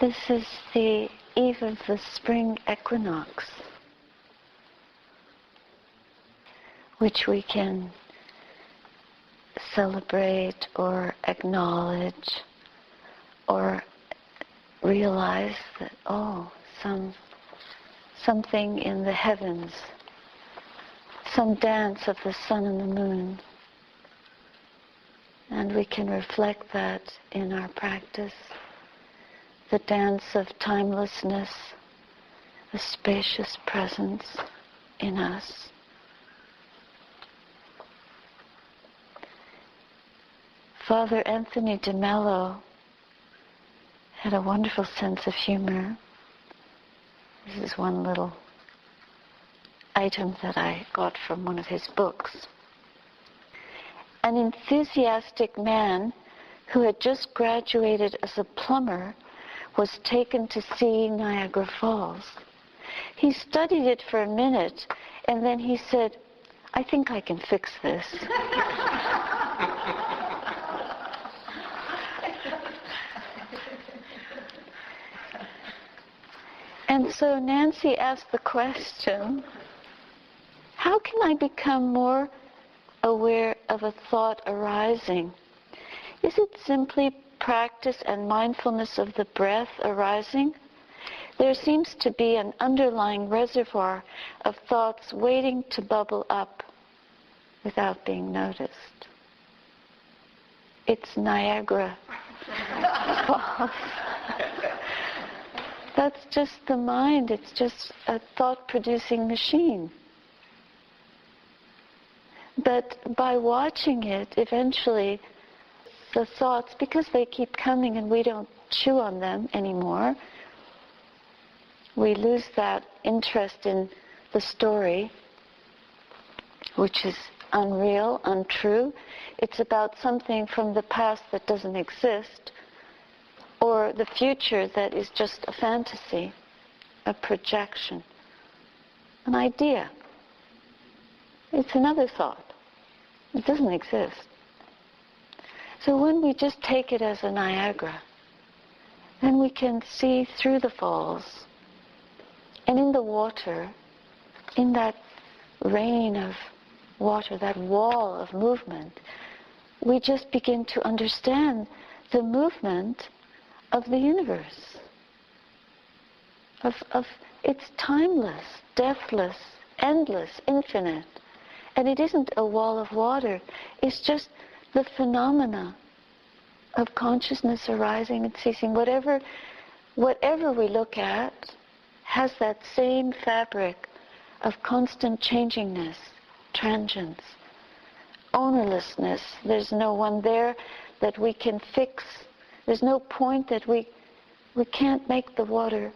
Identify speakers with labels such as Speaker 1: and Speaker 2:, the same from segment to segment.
Speaker 1: This is the eve of the spring equinox, which we can celebrate or acknowledge or realize that, something in the heavens, some dance of the sun and the moon. And we can reflect that in our practice, the dance of timelessness, a spacious presence in us. Father Anthony de Mello had a wonderful sense of humor. This is one little item that I got from one of his books. An enthusiastic man who had just graduated as a plumber was taken to see Niagara Falls. He studied it for a minute, and then he said, "I think I can fix this." And so Nancy asked the question, how can I become more aware of a thought arising? Is it simply practice and mindfulness of the breath arising? There seems to be an underlying reservoir of thoughts waiting to bubble up without being noticed. It's Niagara Falls. That's just the mind. It's just a thought-producing machine. But by watching it, eventually, the thoughts, because they keep coming and we don't chew on them anymore, we lose that interest in the story, which is unreal, untrue. It's about something from the past that doesn't exist, or the future that is just a fantasy, a projection, an idea. It's another thought. It doesn't exist. So when we just take it as a Niagara, then we can see through the falls, and in the water, in that rain of water, that wall of movement, we just begin to understand the movement of the universe. It's timeless, deathless, endless, infinite. And it isn't a wall of water. It's just the phenomena of consciousness arising and ceasing. Whatever we look at has that same fabric of constant changingness, transience, ownerlessness. There's no one there that we can fix. There's no point that we can't make the water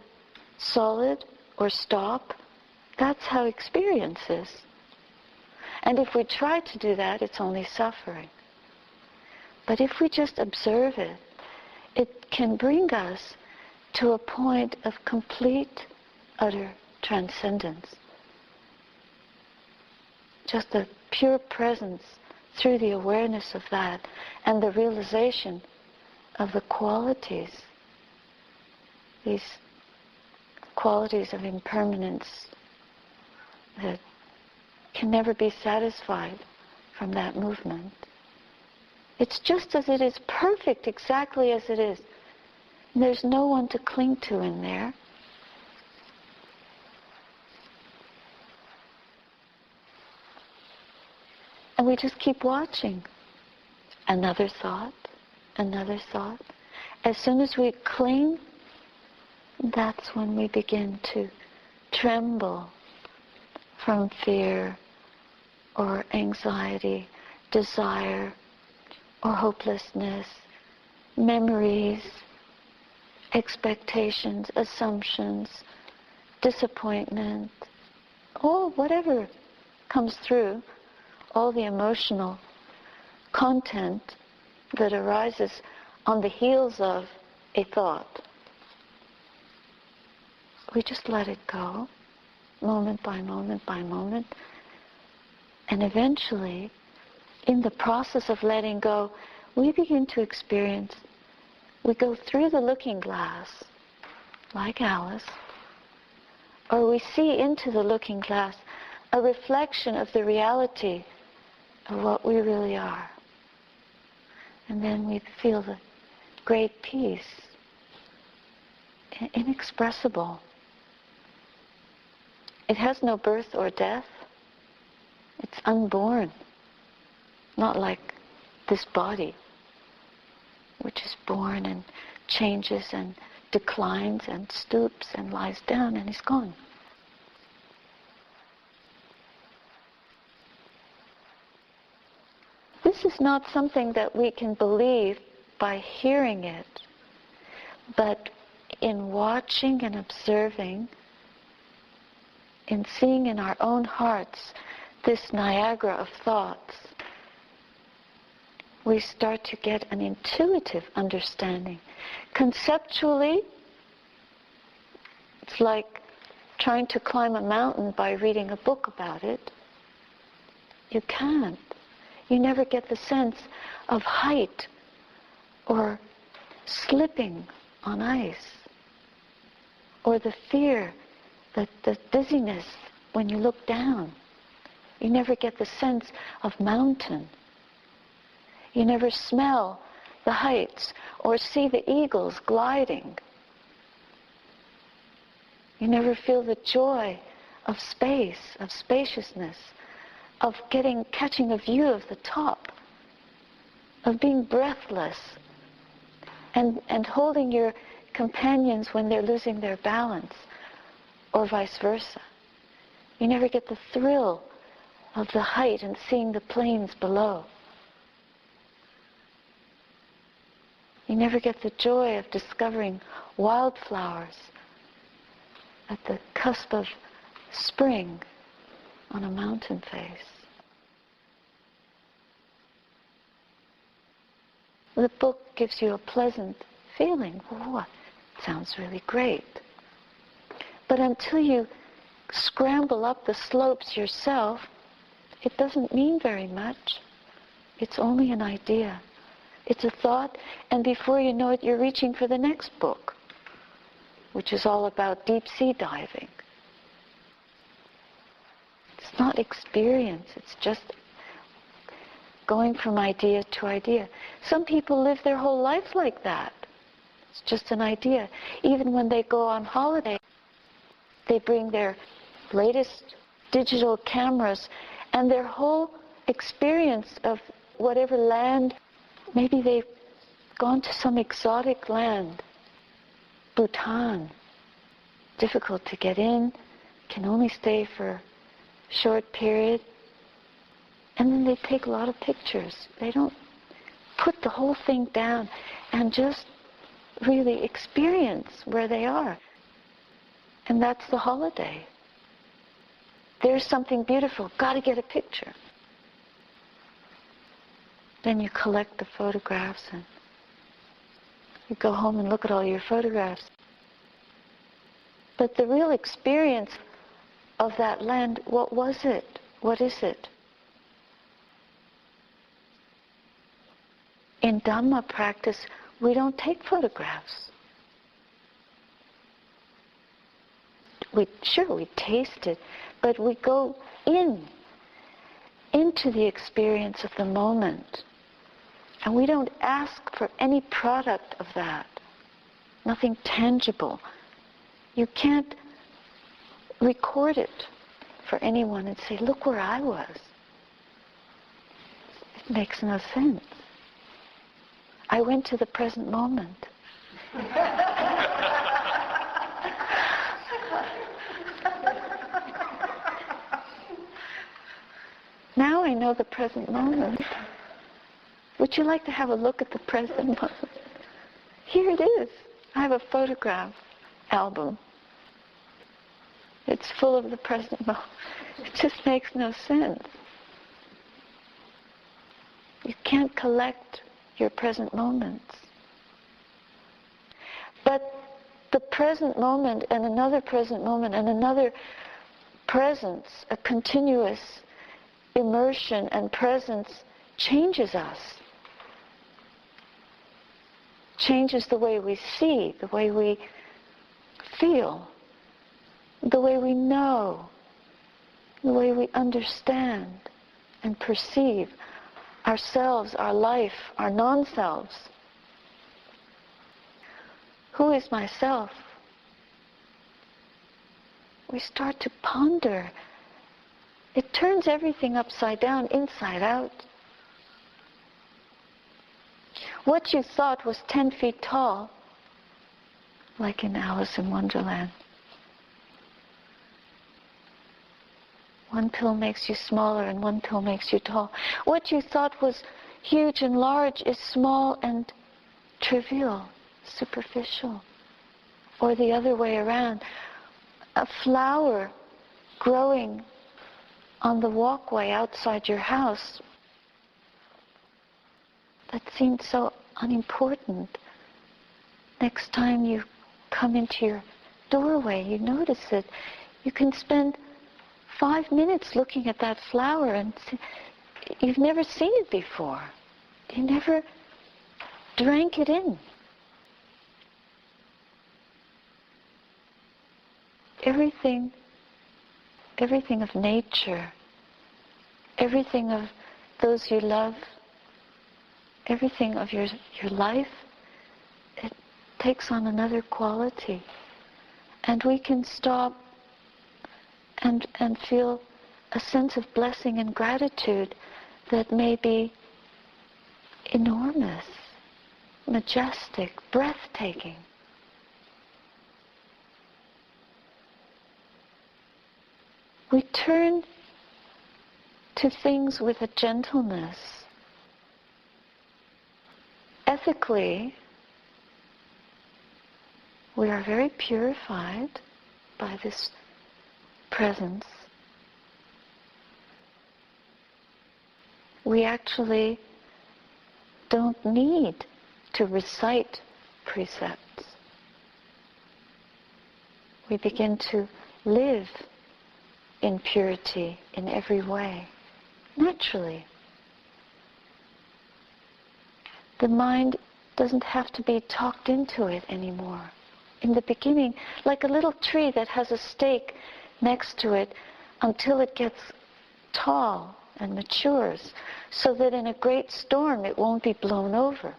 Speaker 1: solid or stop. That's how experience is. And if we try to do that, it's only suffering. But if we just observe it, it can bring us to a point of complete, utter transcendence. Just a pure presence through the awareness of that and the realization of the qualities, these qualities of impermanence that can never be satisfied from that movement. It's just as it is, perfect exactly as it is. There's no one to cling to in there. And we just keep watching. Another thought, another thought. As soon as we cling, that's when we begin to tremble from fear or anxiety, desire or hopelessness, memories, expectations, assumptions, disappointment, whatever comes through, all the emotional content that arises on the heels of a thought. We just let it go, moment by moment by moment, and eventually, in the process of letting go, we begin to experience, we go through the looking glass like Alice, or we see into the looking glass a reflection of the reality of what we really are. And then we feel the great peace, inexpressible. It has no birth or death. It's unborn, not like this body, which is born and changes and declines and stoops and lies down and is gone. This is not something that we can believe by hearing it, but in watching and observing, in seeing in our own hearts this Niagara of thoughts, we start to get an intuitive understanding. Conceptually, it's like trying to climb a mountain by reading a book about it. You can't. You never get the sense of height or slipping on ice, or the fear, the dizziness when you look down. You never get the sense of mountain. You never smell the heights or see the eagles gliding. You never feel the joy of space, of spaciousness, of catching a view of the top, of being breathless, and holding your companions when they're losing their balance, or vice versa. You never get the thrill of the height and seeing the plains below. You never get the joy of discovering wildflowers at the cusp of spring on a mountain face. The book gives you a pleasant feeling. Oh, it sounds really great. But until you scramble up the slopes yourself, it doesn't mean very much. It's only an idea. It's a thought, and before you know it, you're reaching for the next book, which is all about deep sea diving. It's not experience, it's just going from idea to idea. Some people live their whole life like that. It's just an idea. Even when they go on holiday, they bring their latest digital cameras, and their whole experience of whatever land, maybe they've gone to some exotic land, Bhutan, difficult to get in, can only stay for a short period, and then they take a lot of pictures. They don't put the whole thing down and just really experience where they are. And that's the holiday. There's something beautiful, got to get a picture. Then you collect the photographs and you go home and look at all your photographs. But the real experience of that land, what was it? What is it? In Dhamma practice, we don't take photographs. We taste it, but we go into the experience of the moment. And we don't ask for any product of that. Nothing tangible. You can't record it for anyone and say, look where I was. It makes no sense. I went to the present moment. Now I know the present moment. Would you like to have a look at the present moment? Here it is. I have a photograph album. It's full of the present moment. It just makes no sense. You can't collect your present moments. But the present moment and another present moment and another presence, a continuous immersion and presence, changes us. Changes the way we see, the way we feel, the way we know, the way we understand and perceive ourselves, our life, our non-selves. Who is myself? We start to ponder. It turns everything upside down, inside out. What you thought was 10 feet tall, like in Alice in Wonderland. One pill makes you smaller and one pill makes you tall. What you thought was huge and large is small and trivial, superficial. Or the other way around. A flower growing on the walkway outside your house that seemed so unimportant. Next time you come into your doorway, you notice it. You can spend 5 minutes looking at that flower and you've never seen it before. You never drank it in. Everything of nature, everything of those you love, everything of your life, it takes on another quality. And we can stop and feel a sense of blessing and gratitude that may be enormous, majestic, breathtaking. We turn to things with a gentleness. Ethically, we are very purified by this presence. We actually don't need to recite precepts. We begin to live in purity in every way, naturally. The mind doesn't have to be talked into it anymore. In the beginning, like a little tree that has a stake next to it until it gets tall and matures, so that in a great storm it won't be blown over.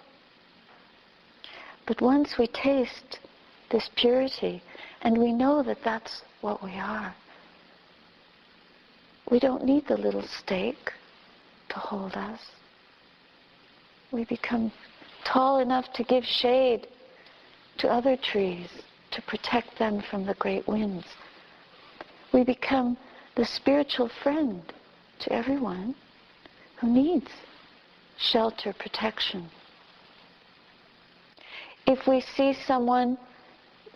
Speaker 1: But once we taste this purity, and we know that that's what we are, we don't need the little stake to hold us. We become tall enough to give shade to other trees, to protect them from the great winds. We become the spiritual friend to everyone who needs shelter, protection. If we see someone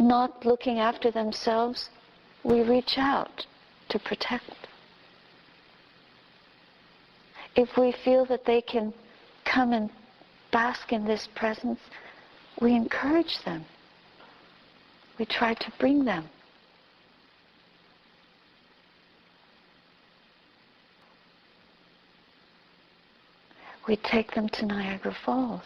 Speaker 1: not looking after themselves, we reach out to protect. If we feel that they can come and bask in this presence, we encourage them. We try to bring them. We take them to Niagara Falls.